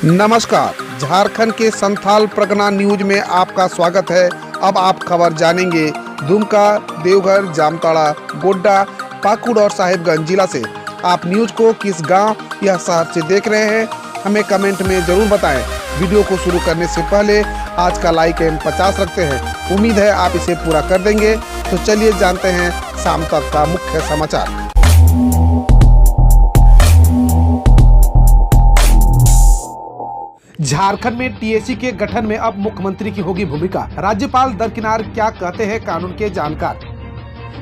नमस्कार, झारखंड के संथाल परगना न्यूज में आपका स्वागत है। अब आप खबर जानेंगे दुमका, देवघर, जामताड़ा, गोड्डा, पाकुड़ और साहिबगंज जिला से। आप न्यूज को किस गांव या शहर से देख रहे हैं, हमें कमेंट में जरूर बताएं। वीडियो को शुरू करने से पहले आज का लाइक एम 50 रखते हैं। उम्मीद है आप इसे पूरा कर देंगे। तो चलिए जानते हैं शाम तक का मुख्य समाचार। झारखंड में टीएसी के गठन में अब मुख्यमंत्री की होगी भूमिका। राज्यपाल दरकिनार क्या कहते हैं कानून के जानकार।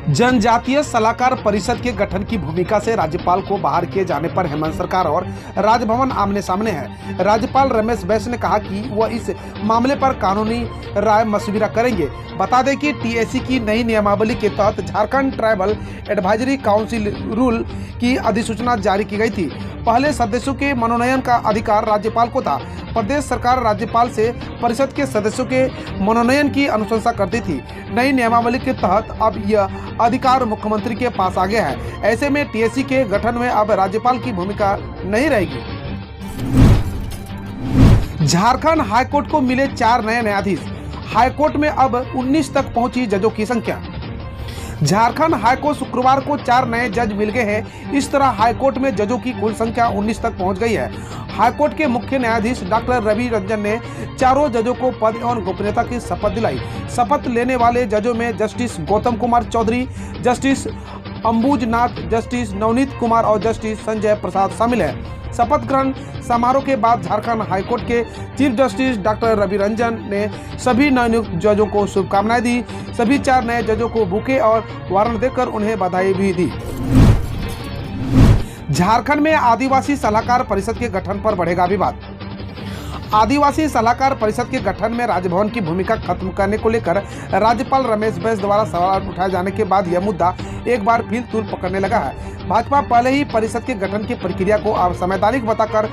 जनजातीय सलाहकार परिषद के गठन की भूमिका से राज्यपाल को बाहर किए जाने पर हेमंत सरकार और राजभवन आमने सामने है। राज्यपाल रमेश बैस ने कहा कि वह इस मामले पर कानूनी राय मशविरा करेंगे। बता दें कि टीएसी की नई नियमावली के तहत Jharkhand tribal advisory council rule की अधिसूचना जारी की गई थी। पहले सदस्यों के मनोनयन का अधिकार राज्यपाल को था। प्रदेश सरकार राज्यपाल से परिषद के सदस्यों के मनोनयन की अनुशंसा करती थी। नई नियमावली के तहत अब यह अधिकार मुख्यमंत्री के पास आ गया है। ऐसे में टीएसी के गठन में अब राज्यपाल की भूमिका नहीं रहेगी। झारखंड हाईकोर्ट को मिले 4 नए न्यायाधीश। हाईकोर्ट में अब 19 तक पहुंची जजों की संख्या। झारखंड हाईकोर्ट शुक्रवार को 4 नए जज मिल गए हैं। इस तरह हाईकोर्ट में जजों की कुल संख्या 19 तक पहुंच गई है। हाईकोर्ट के मुख्य न्यायाधीश डॉक्टर रवि रंजन ने चारों जजों को पद एवं गोपनीयता की शपथ दिलाई। शपथ लेने वाले जजों में justice Gautam Kumar Chaudhary, justice Ambujnath, justice Navneet Kumar और जस्टिस संजय प्रसाद शामिल है। शपथ ग्रहण समारोह के बाद झारखंड हाईकोर्ट के chief justice doctor Ravi Ranjan ने सभी नवनियुक्त जजों को शुभकामनाएं दी। सभी 4 नए जजों को बुके और वारंट देकर उन्हें बधाई भी दी। झारखंड में आदिवासी सलाहकार परिषद के गठन पर बढ़ेगा विवाद। आदिवासी सलाहकार परिषद के गठन में राजभवन की भूमिका खत्म करने को लेकर राज्यपाल रमेश बैस द्वारा सवाल उठाए जाने के बाद यह मुद्दा एक बार फिर तूल पकड़ने लगा है। भाजपा पहले ही परिषद के गठन की प्रक्रिया को अवैधानिक बताकर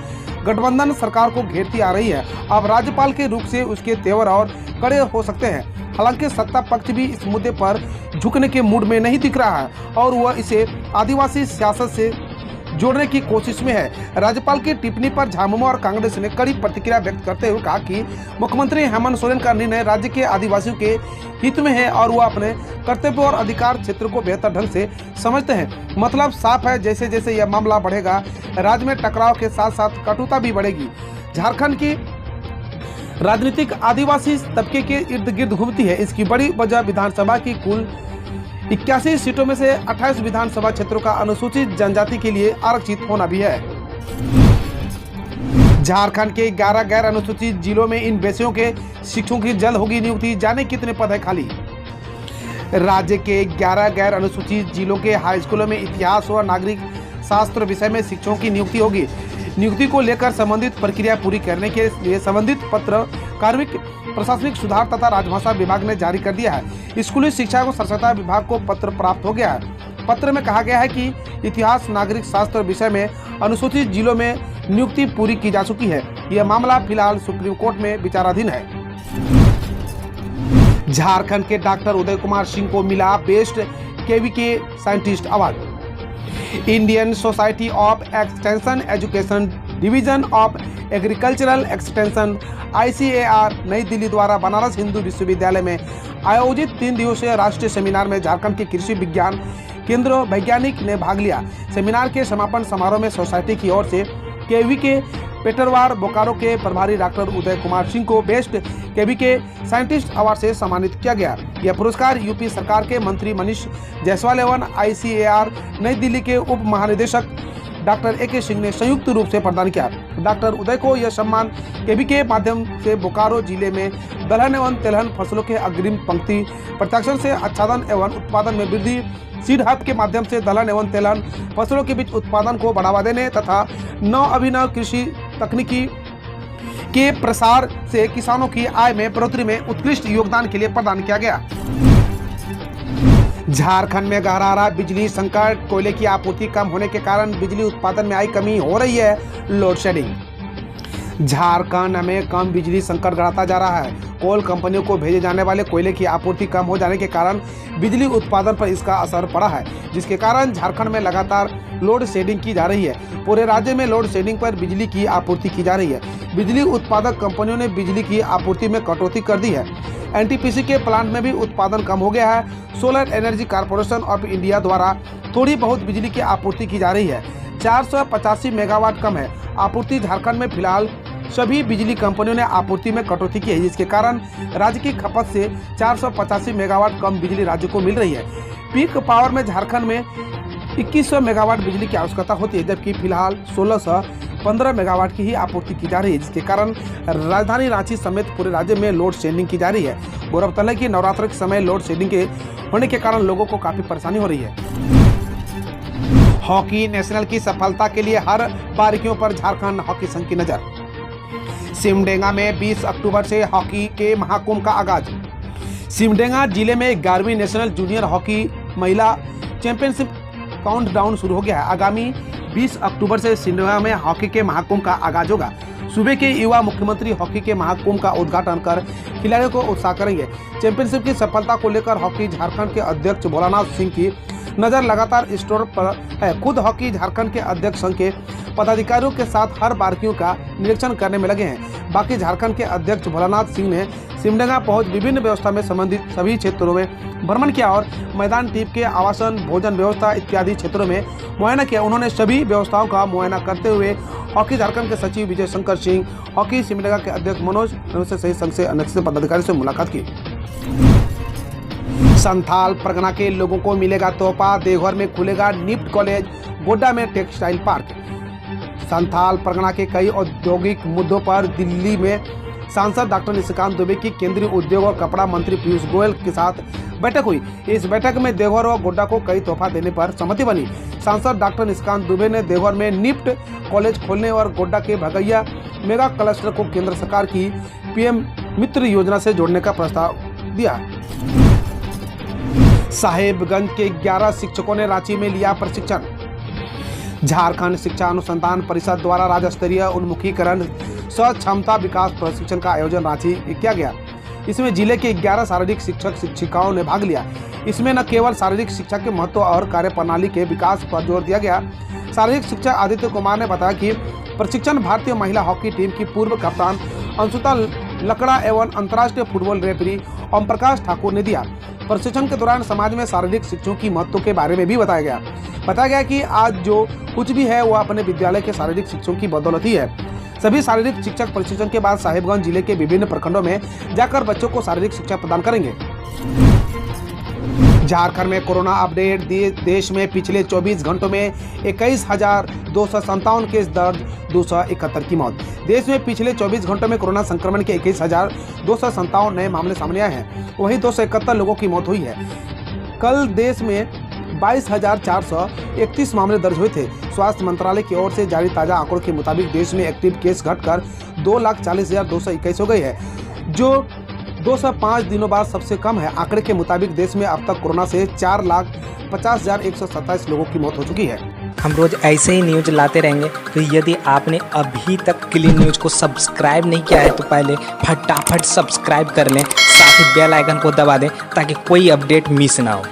गठबंधन सरकार को घेरती आ रही है। अब राज्यपाल के रुख से उसके तेवर और कड़े हो सकते हैं। हालांकि सत्ता पक्ष भी इस मुद्दे पर झुकने के मूड में नहीं दिख रहा है और वह इसे आदिवासी सियासत से जोड़ने की कोशिश में है। राज्यपाल की टिप्पणी पर झामुमो और कांग्रेस ने कड़ी प्रतिक्रिया व्यक्त करते हुए कहा कि मुख्यमंत्री हेमंत सोरेन का निर्णय राज्य के आदिवासियों के हित में है और वह अपने कर्तव्य और अधिकार क्षेत्र को बेहतर ढंग से समझते हैं। मतलब साफ है, जैसे जैसे यह मामला बढ़ेगा राज्य में टकराव के साथ साथ कटुता भी बढ़ेगी। झारखंड की राजनीतिक आदिवासी तबके के इर्द गिर्द घूमती है। इसकी बड़ी वजह विधानसभा की कुल 81 सीटों में से 28 विधानसभा क्षेत्रों का अनुसूचित जनजाति के लिए आरक्षित होना भी है। झारखंड के 11 गैर अनुसूचित जिलों में इन विषयों के शिक्षकों की जल्द होगी नियुक्ति। जाने कितने पद है खाली। राज्य के 11 गैर अनुसूचित जिलों के हाई स्कूलों में इतिहास और नागरिक शास्त्र विषय में शिक्षकों की नियुक्ति होगी। नियुक्ति को लेकर संबंधित प्रक्रिया पूरी करने के लिए संबंधित पत्र कार्मिक प्रशासनिक सुधार तथा राजभाषा विभाग ने जारी कर दिया है। स्कूली शिक्षा एवं साक्षरता विभाग को पत्र प्राप्त हो गया है। पत्र में कहा गया है कि इतिहास नागरिक शास्त्र विषय में अनुसूचित जिलों में नियुक्ति पूरी की जा चुकी है। यह मामला फिलहाल सुप्रीम कोर्ट में विचाराधीन है। झारखंड के डॉक्टर उदय कुमार सिंह को मिला best KVK scientist award. Indian society of extension education division of agricultural extension ICAR नई दिल्ली द्वारा बनारस हिंदू विश्वविद्यालय में आयोजित 3 दिवसीय राष्ट्रीय सेमिनार में झारखंड के कृषि विज्ञान केंद्र वैज्ञानिक ने भाग लिया। सेमिनार के समापन समारोह में सोसाइटी की ओर से केवीके पेटरवार बोकारो के प्रभारी डॉक्टर उदय कुमार सिंह को बेस्ट केवीके साइंटिस्ट अवार्ड से सम्मानित किया गया। यह पुरस्कार यूपी सरकार के मंत्री मनीष जायसवाल एवं ICAR नई दिल्ली के उप महानिदेशक डॉक्टर AK सिंह ने संयुक्त रूप से प्रदान किया। डॉक्टर उदय को यह सम्मान केवीके माध्यम से बोकारो जिले में दलहन एवं तेलहन फसलों के अग्रिम पंक्ति प्रत्याक्षण से आच्छादन एवं उत्पादन में वृद्धि, सीड हब के माध्यम से दलहन एवं तेलहन फसलों के बीच उत्पादन को बढ़ावा देने तथा नव अभिनव कृषि तकनीकी के प्रसार से किसानों की आय में बढ़ोतरी में उत्कृष्ट योगदान के लिए प्रदान किया गया। झारखंड में गहरा रहा बिजली संकट। कोयले की आपूर्ति कम होने के कारण बिजली उत्पादन में आई कमी हो रही है लोड शेडिंग। झारखंड में कम बिजली संकट गड़ाता जा रहा है। कोल कंपनियों को भेजे जाने वाले कोयले की आपूर्ति कम हो जाने के कारण बिजली उत्पादन पर इसका असर पड़ा है, जिसके कारण झारखंड में लगातार लोड शेडिंग की जा रही है। पूरे राज्य में लोड शेडिंग पर बिजली की आपूर्ति की जा रही है। बिजली उत्पादक कंपनियों ने बिजली की आपूर्ति में कटौती कर दी है। एनटीपीसी के प्लांट में भी उत्पादन कम हो गया है। Solar energy corporation of India द्वारा थोड़ी बहुत बिजली की आपूर्ति की जा रही है। 485 मेगावाट कम है आपूर्ति। झारखंड में फिलहाल सभी बिजली कंपनियों ने आपूर्ति में कटौती की है, जिसके कारण राज्य की खपत से 485 मेगावाट कम बिजली राज्य को मिल रही है। पीक पावर में झारखंड में 2100 मेगावाट बिजली की आवश्यकता होती है, जबकि फिलहाल 1615 मेगावाट की ही आपूर्ति की जा रही है, जिसके कारण राजधानी रांची समेत पूरे राज्य में लोड शेडिंग की जा रही है। गौरतलब है कि नवरात्र के समय लोड शेडिंग के होने के कारण लोगों को काफी परेशानी हो रही है। हॉकी नेशनल की सफलता के लिए हर बारीकियों पर झारखंड हॉकी संघ की नजर। सिमडेगा में 20 अक्टूबर से हॉकी के महाकुंभ का आगाज। सिमडेगा जिले में 11वीं नेशनल जूनियर हॉकी महिला चैंपियनशिप काउंटडाउन शुरू हो गया है। आगामी 20 अक्टूबर से सिमडेगा में हॉकी के महाकुंभ का आगाज होगा। सूबे के युवा मुख्यमंत्री हॉकी के महाकुंभ का उद्घाटन कर खिलाड़ियों को उत्साह करेंगे। चैंपियनशिप की सफलता को लेकर हॉकी झारखंड के अध्यक्ष भोलानाथ सिंह की नजर लगातार स्टोर पर है। खुद हॉकी झारखंड के अध्यक्ष संघ के पदाधिकारियों के साथ हर बारीकियों का निरीक्षण करने में लगे हैं। बाकी झारखंड के अध्यक्ष भोलानाथ सिंह ने सिमडेगा पहुंच विभिन्न व्यवस्था में संबंधित सभी क्षेत्रों में भ्रमण किया और मैदान टीम के आवासन, भोजन व्यवस्था इत्यादि क्षेत्रों में मुआयना किया। उन्होंने सभी व्यवस्थाओं का मुआयना करते हुए हॉकी झारखंड के सचिव विजय शंकर सिंह, हॉकी सिमडेगा के अध्यक्ष मनोज सहित संघ से अन्य पदाधिकारी से मुलाकात की। संथाल परगना के लोगों को मिलेगा तोहफा। देवघर में खुलेगा निफ्ट कॉलेज, गोड्डा में टेक्सटाइल पार्क। संथाल परगना के कई औद्योगिक मुद्दों पर दिल्ली में सांसद डॉक्टर निशिकांत दुबे की केंद्रीय उद्योग और कपड़ा मंत्री पीयूष गोयल के साथ बैठक हुई। इस बैठक में देवघर और गोड्डा को कई तोहफा देने पर सहमति बनी। सांसद डॉक्टर निशिकांत दुबे ने देवघर में निफ्ट कॉलेज खोलने और गोड्डा के भगैया मेगा क्लस्टर को केंद्र सरकार की पीएम मित्र योजना से जोड़ने का प्रस्ताव दिया। साहेबगंज के 11 शिक्षकों ने रांची में लिया प्रशिक्षण। झारखंड शिक्षा अनुसंधान परिषद द्वारा राज्य स्तरीय उन्मुखीकरण सक्षमता विकास प्रशिक्षण का आयोजन रांची में किया गया। इसमें जिले के 11 शारीरिक शिक्षक शिक्षिकाओं ने भाग लिया। इसमें न केवल शारीरिक शिक्षा के महत्व और कार्यप्रणाली के विकास पर जोर दिया गया। शारीरिक शिक्षक आदित्य कुमार ने बताया कि प्रशिक्षण भारतीय महिला हॉकी टीम की पूर्व कप्तान अंशुता लकड़ा एवं अंतर्राष्ट्रीय फुटबॉल रेफरी ओम प्रकाश ठाकुर ने दिया। प्रशिक्षण के दौरान समाज में शारीरिक शिक्षकों की महत्व के बारे में भी बताया गया कि आज जो कुछ भी है वो अपने विद्यालय के शारीरिक शिक्षकों की बदौलत ही है। सभी शारीरिक शिक्षक प्रशिक्षण के बाद साहिबगंज जिले के विभिन्न प्रखंडों में जाकर बच्चों को शारीरिक शिक्षा प्रदान करेंगे। झारखंड में कोरोना अपडेट। देश में पिछले 24 घंटों में 21,257 केस दर्ज, 271 की मौत। देश में पिछले 24 घंटों में कोरोना संक्रमण के 21,257 नए मामले सामने आए हैं। वहीं 271 लोगों की मौत हुई है। कल देश में 22,431 मामले दर्ज हुए थे। स्वास्थ्य मंत्रालय की ओर से जारी ताजा आंकड़ों के मुताबिक देश में एक्टिव केस घटकर 2,40,221 हो गए हैं, जो 205 दिनों बाद सबसे कम है। आंकड़े के मुताबिक देश में अब तक कोरोना से 4,50,127 लोगों की मौत हो चुकी है। हम रोज ऐसे ही न्यूज लाते रहेंगे, तो यदि आपने अभी तक क्लीन न्यूज को सब्सक्राइब नहीं किया है तो पहले फटाफट सब्सक्राइब कर लें, साथ ही बेल आइकन को दबा दें ताकि कोई अपडेट मिस ना हो।